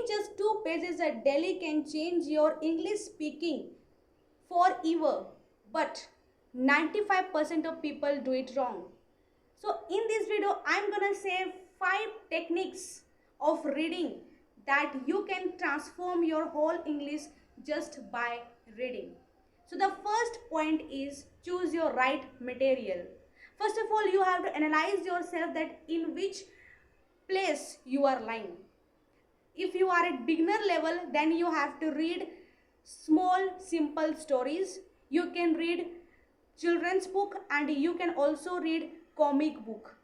Reading just 2 pages a daily can change your English speaking forever, but 95% of people do it wrong. So in this video, I'm gonna say 5 techniques of reading that you can transform your whole English just by reading. So the first point is choose your right material. First of all, you have to analyze yourself that in which place you are lying. If you are at beginner level, then you have to read small simple stories. You can read children's book and you can also read comic book.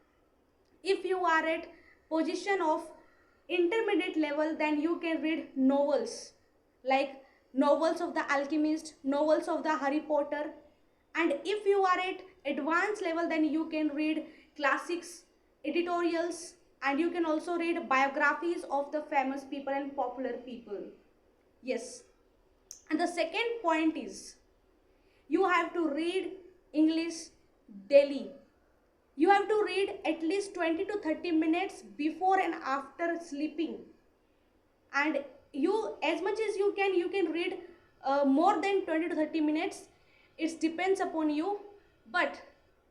If you are at position of intermediate level, then you can read novels like novels of the Alchemist, novels of the Harry Potter. And if you are at advanced level, then you can read classics, editorials, and you can also read biographies of the famous people and popular people. Yes. And the second point is you have to read English daily. You have to read at least 20 to 30 minutes before and after sleeping. And you, as much as you can read more than 20 to 30 minutes. It depends upon you, but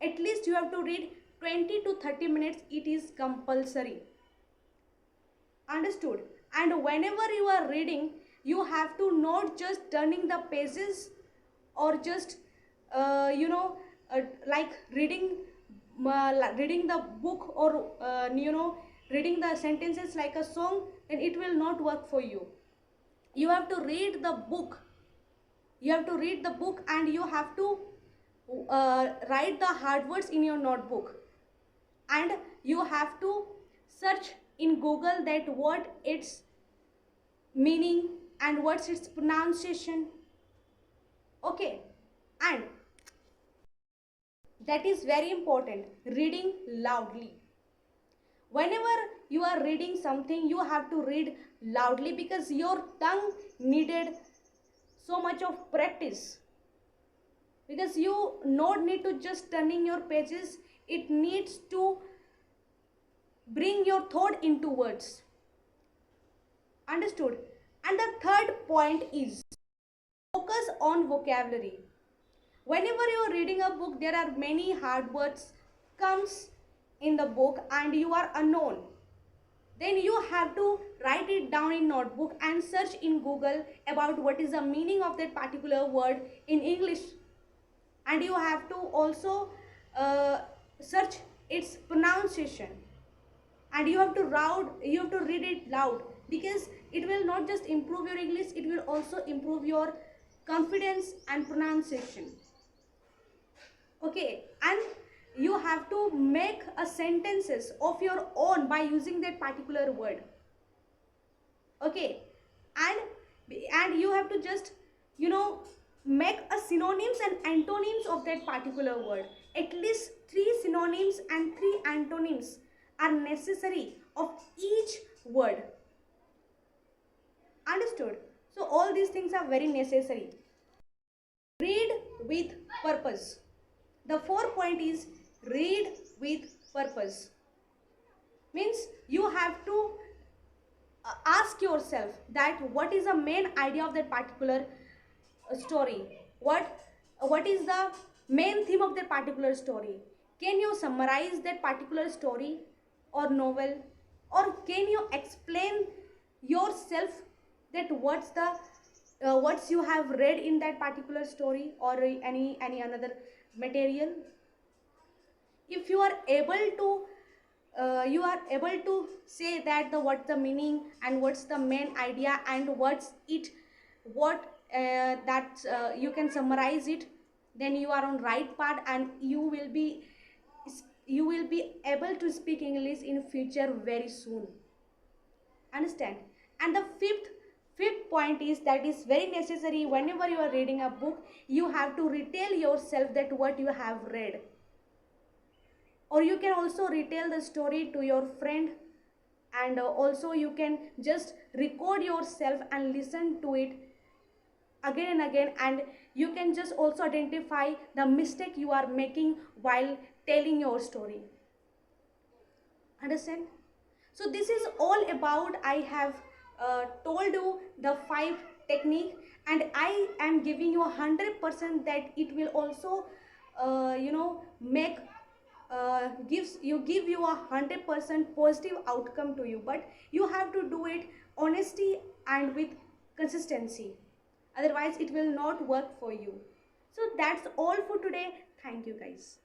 at least you have to read 20 to 30 minutes. It is compulsory. Understood? And whenever you are reading, you have to not just turning the pages or just like reading the book or reading the sentences like a song, then it will not work for you. You have to read the book. You have to read the book and you have to write the hard words in your notebook, and you have to search in Google that what its meaning and what's its pronunciation. Okay, and that is very important, reading loudly. Whenever you are reading something, you have to read loudly because your tongue needed so much of practice, because you not need to just turning your pages, it needs to bring your thought into words. Understood? And the third point is focus on vocabulary. Whenever you are reading a book, there are many hard words comes in the book and you are unknown. Then you have to write it down in notebook and search in Google about what is the meaning of that particular word in English. And you have to also search its pronunciation. And you have to read it loud, because it will not just improve your English, it will also improve your confidence and pronunciation. Okay, and you have to make a sentences of your own by using that particular word. Okay, and you have to just make a synonyms and antonyms of that particular word. At least 3 synonyms and 3 antonyms are necessary of each word. Understood? So all these things are very necessary. Read with purpose. The 4th point is read with purpose. Means you have to ask yourself that what is the main idea of that particular story. What is the main theme of that particular story? Can you summarize that particular story or novel, or can you explain yourself that what's you have read in that particular story or any another material? If you are able to say that what's the meaning and what's the main idea and you can summarize it, then you are on right path and you will be able to speak English in future very soon. Understand? And the fifth point is that is very necessary. Whenever you are reading a book, you have to retell yourself that what you have read, or you can also retell the story to your friend, and also you can just record yourself and listen to it again and again, and you can just also identify the mistake you are making while telling your story. Understand? So this is all about I have told you the 5 technique, and I am giving you 100% that it will also make give you 100% positive outcome to you, but you have to do it honesty and with consistency, otherwise it will not work for you. So that's all for today. Thank you guys.